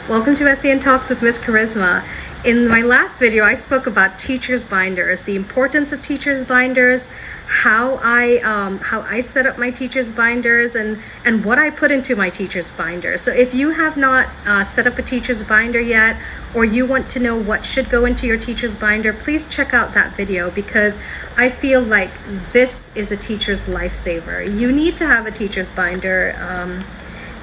Welcome to SEN Talks with Miss Charisma. In my last video, I spoke about teachers' binders, the importance of teachers' binders, how I set up my teachers' binders, and what I put into my teachers' binders. So if you have not set up a teacher's binder yet, or you want to know what should go into your teacher's binder, please check out that video, because I feel like this is a teacher's lifesaver. You need to have a teacher's binder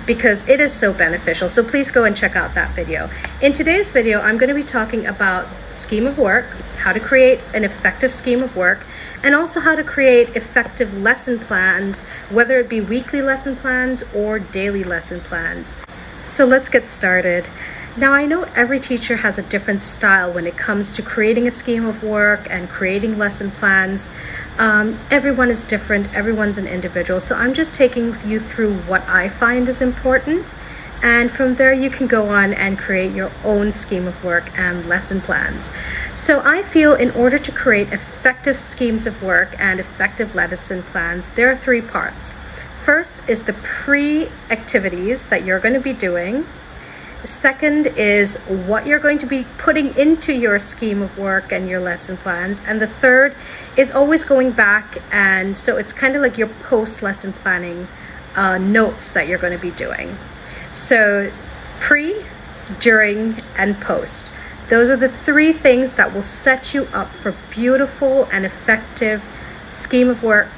because it is so beneficial. So please go and check out that video. In today's video, I'm going to be talking about scheme of work, how to create an effective scheme of work, and also how to create effective lesson plans, whether it be weekly lesson plans or daily lesson plans. So let's get started. Now, I know every teacher has a different style when it comes to creating a scheme of work and creating lesson plans. Everyone is different, everyone's an individual. So I'm just taking you through what I find is important. And from there, you can go on and create your own scheme of work and lesson plans. So I feel in order to create effective schemes of work and effective lesson plans, there are three parts. First is the pre-activities that you're going to be doing. Second is what you're going to be putting into your scheme of work and your lesson plans. And the third is always going back, and so it's kind of like your post-lesson planning notes that you're going to be doing. So pre, during, and post. Those are the three things that will set you up for beautiful and effective scheme of work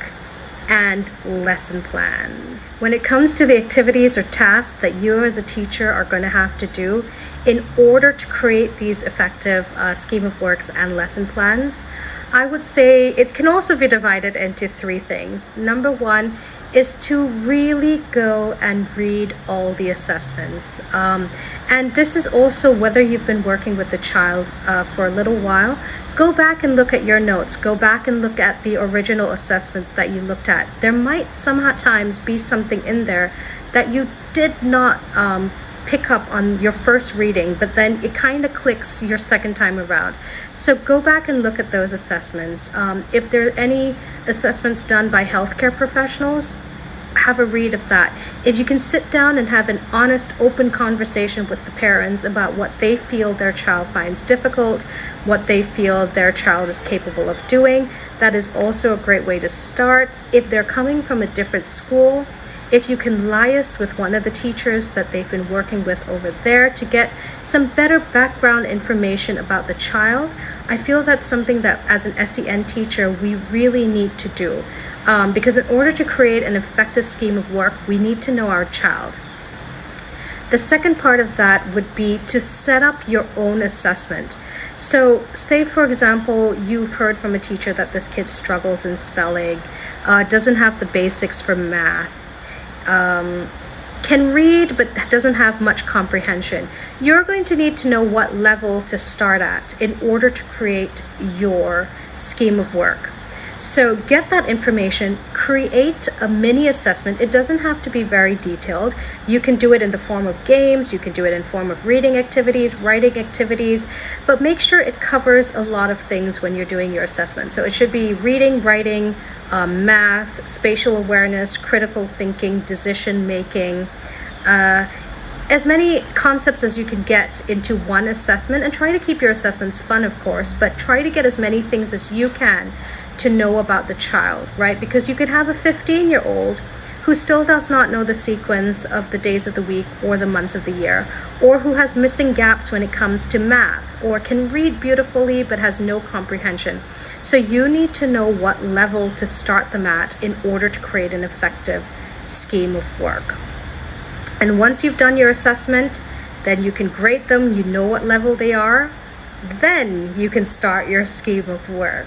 and lesson plans. When it comes to the activities or tasks that you as a teacher are going to have to do in order to create these effective scheme of works and lesson plans, I would say it can also be divided into three things. Number one is to really go and read all the assessments. And this is also whether you've been working with the child for a little while. Go back and look at your notes. Go back and look at the original assessments that you looked at. There might sometimes be something in there that you did not pick up on your first reading, but then it kind of clicks your second time around. So go back and look at those assessments. If there are any assessments done by healthcare professionals, have a read of that. If you can sit down and have an honest, open conversation with the parents about what they feel their child finds difficult, what they feel their child is capable of doing, that is also a great way to start. If they're coming from a different school, if you can liaise with one of the teachers that they've been working with over there to get some better background information about the child, I feel that's something that as an SEN teacher we really need to do. Because in order to create an effective scheme of work, we need to know our child. The second part of that would be to set up your own assessment. So say, for example, you've heard from a teacher that this kid struggles in spelling, doesn't have the basics for math, can read but doesn't have much comprehension. You're going to need to know what level to start at in order to create your scheme of work. So get that information, create a mini assessment. It doesn't have to be very detailed. You can do it in the form of games, you can do it in form of reading activities, writing activities, but make sure it covers a lot of things when you're doing your assessment. So it should be reading, writing, math, spatial awareness, critical thinking, decision making, as many concepts as you can get into one assessment, and try to keep your assessments fun, of course, but try to get as many things as you can to know about the child, right? Because you could have a 15-year-old who still does not know the sequence of the days of the week or the months of the year, or who has missing gaps when it comes to math, or can read beautifully but has no comprehension. So you need to know what level to start them at in order to create an effective scheme of work. And once you've done your assessment, then you can grade them, you know what level they are, then you can start your scheme of work.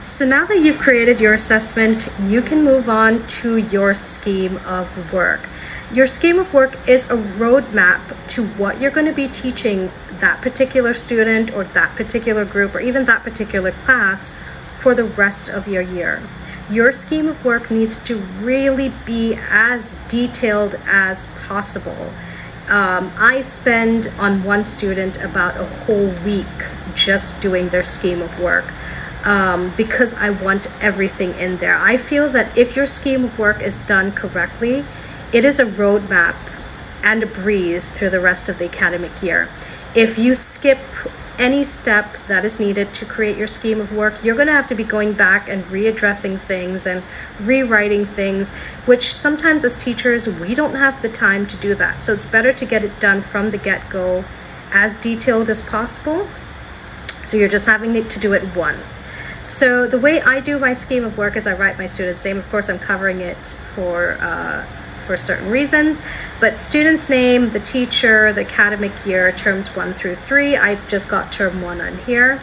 So now that you've created your assessment, you can move on to your scheme of work. Your scheme of work is a roadmap to what you're going to be teaching that particular student or that particular group or even that particular class for the rest of your year. Your scheme of work needs to really be as detailed as possible. I spend on one student about a whole week just doing their scheme of work. Because I want everything in there. I feel that if your scheme of work is done correctly, it is a roadmap and a breeze through the rest of the academic year. If you skip any step that is needed to create your scheme of work, you're going to have to be going back and readdressing things and rewriting things, which sometimes as teachers, we don't have the time to do that. So it's better to get it done from the get-go, as detailed as possible. So you're just having to do it once. So the way I do my scheme of work is I write my student's name. Of course, I'm covering it for certain reasons, but student's name, the teacher, the academic year, terms 1 through 3. I've just got term 1 on here.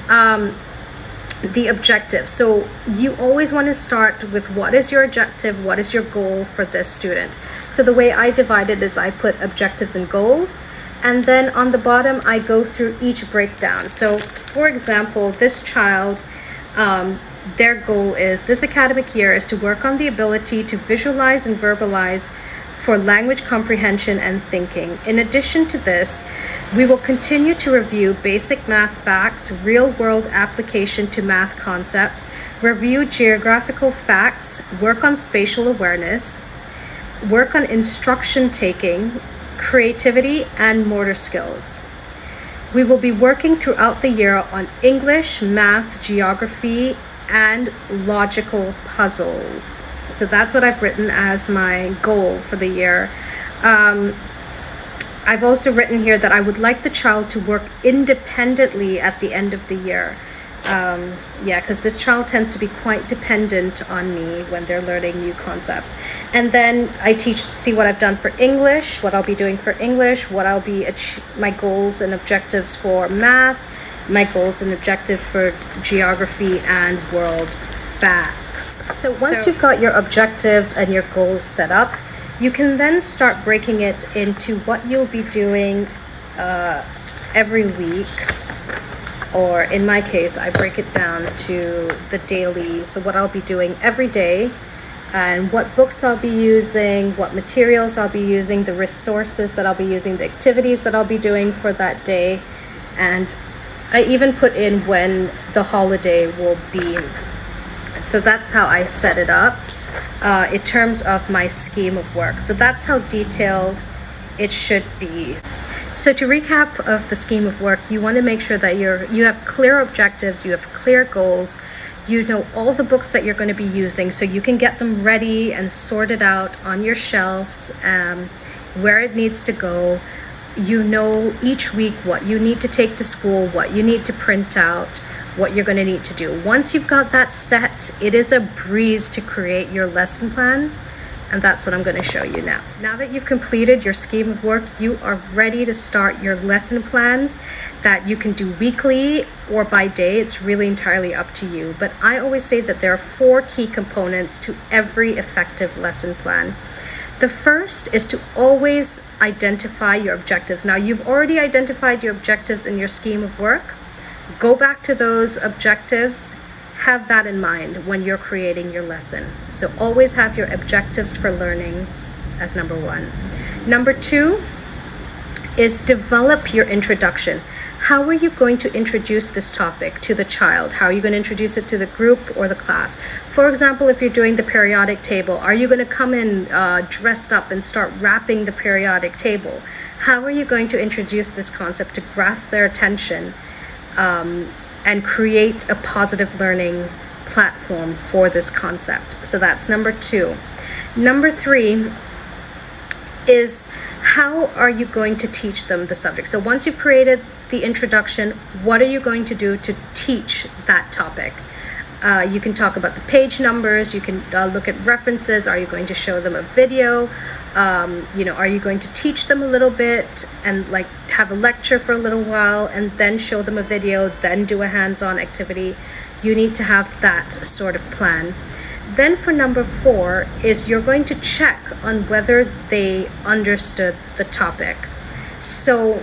The objective. So you always want to start with what is your objective, what is your goal for this student. So the way I divide it is I put objectives and goals, and then on the bottom I go through each breakdown. So for example, this child, their goal is this academic year is to work on the ability to visualize and verbalize for language comprehension and thinking. In addition to this, we will continue to review basic math facts, real-world application to math concepts, review geographical facts, work on spatial awareness, work on instruction taking, creativity, and motor skills. We will be working throughout the year on English, math, geography, and logical puzzles. So that's what I've written as my goal for the year. I've also written here that I would like the child to work independently at the end of the year. Because this child tends to be quite dependent on me when they're learning new concepts. And then I see what I've done for English, what I'll be doing for English, what I'll be my goals and objectives for math, my goals and objectives for geography and world facts. So once you've got your objectives and your goals set up, you can then start breaking it into what you'll be doing every week. Or in my case, I break it down to the daily, so what I'll be doing every day, and what books I'll be using, what materials I'll be using, the resources that I'll be using, the activities that I'll be doing for that day, and I even put in when the holiday will be. So that's how I set it up in terms of my scheme of work. So that's how detailed it should be. So to recap of the scheme of work, you want to make sure that you have clear objectives, you have clear goals, you know all the books that you're going to be using so you can get them ready and sorted out on your shelves, where it needs to go. You know each week what you need to take to school, what you need to print out, what you're going to need to do. Once you've got that set, it is a breeze to create your lesson plans. And that's what I'm going to show you now. Now that you've completed your scheme of work, you are ready to start your lesson plans that you can do weekly or by day. It's really entirely up to you. But I always say that there are 4 key components to every effective lesson plan. The first is to always identify your objectives. Now, you've already identified your objectives in your scheme of work. Go back to those objectives. Have that in mind when you're creating your lesson. So always have your objectives for learning as number 1. Number 2 is develop your introduction. How are you going to introduce this topic to the child? How are you going to introduce it to the group or the class? For example, if you're doing the periodic table, are you going to come in dressed up and start rapping the periodic table? How are you going to introduce this concept to grasp their attention and create a positive learning platform for this concept? So that's number 2. Number 3 is how are you going to teach them the subject? So once you've created the introduction, what are you going to do to teach that topic? You can talk about the page numbers, you can look at references. Are you going to show them a video? Are you going to teach them a little bit and like have a lecture for a little while and then show them a video, then do a hands-on activity? You need to have that sort of plan. Then for number 4 is you're going to check on whether they understood the topic. So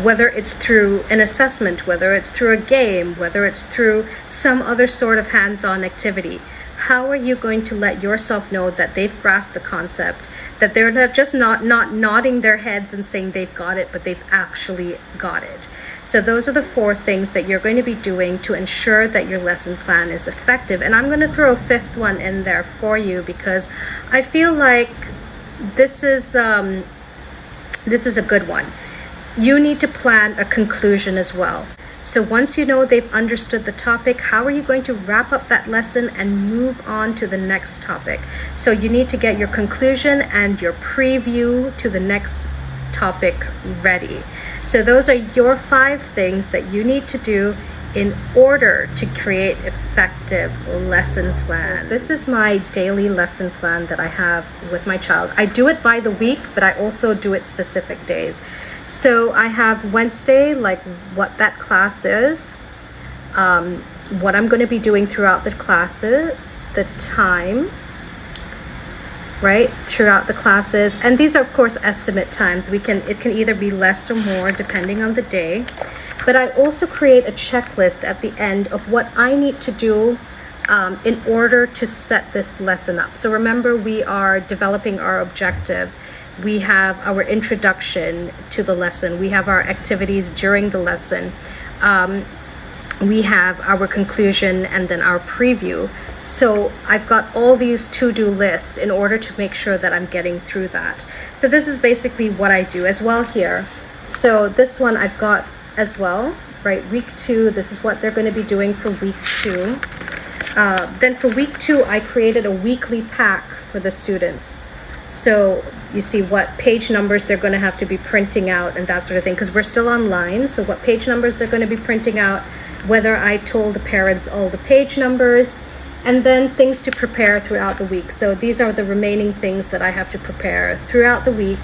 whether it's through an assessment, whether it's through a game, whether it's through some other sort of hands-on activity, how are you going to let yourself know that they've grasped the concept, that they're not nodding their heads and saying they've got it, but they've actually got it? So those are the 4 things that you're going to be doing to ensure that your lesson plan is effective. And I'm going to throw a 5th one in there for you because I feel like this is a good one. You need to plan a conclusion as well. So once you know they've understood the topic, how are you going to wrap up that lesson and move on to the next topic? So you need to get your conclusion and your preview to the next topic ready. So those are your 5 things that you need to do in order to create effective lesson plan. This is my daily lesson plan that I have with my child. I do it by the week, but I also do it specific days. So I have Wednesday, like what that class is, what I'm going to be doing throughout the classes, the time, right, throughout the classes. And these are, of course, estimate times. It can either be less or more depending on the day. But I also create a checklist at the end of what I need to do in order to set this lesson up. So remember, we are developing our objectives. We have our introduction to the lesson. We have our activities during the lesson. We have our conclusion and then our preview. So I've got all these to-do lists in order to make sure that I'm getting through that. So this is basically what I do as well here. So this one I've got as well, right? Week 2, this is what they're going to be doing for week 2. Then for week 2, I created a weekly pack for the students. So you see what page numbers they're going to have to be printing out and that sort of thing, because we're still online. So what page numbers they're going to be printing out, whether I told the parents all the page numbers, and then things to prepare throughout the week. So these are the remaining things that I have to prepare throughout the week.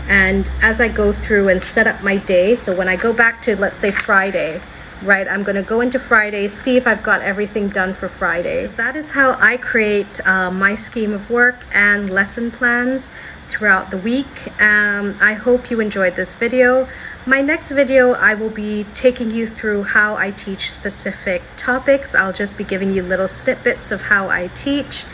And as I go through and set up my day, so when I go back to, let's say, Friday, right, I'm going to go into Friday, see if I've got everything done for Friday. That is how I create my scheme of work and lesson plans throughout the week. I hope you enjoyed this video. My next video, I will be taking you through how I teach specific topics. I'll just be giving you little snippets of how I teach.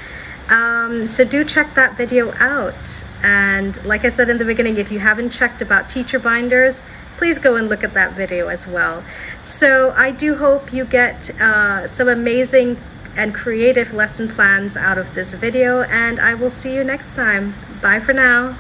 So do check that video out. And like I said in the beginning, if you haven't checked about teacher binders, please go and look at that video as well. So I do hope you get some amazing and creative lesson plans out of this video, and I will see you next time. Bye for now.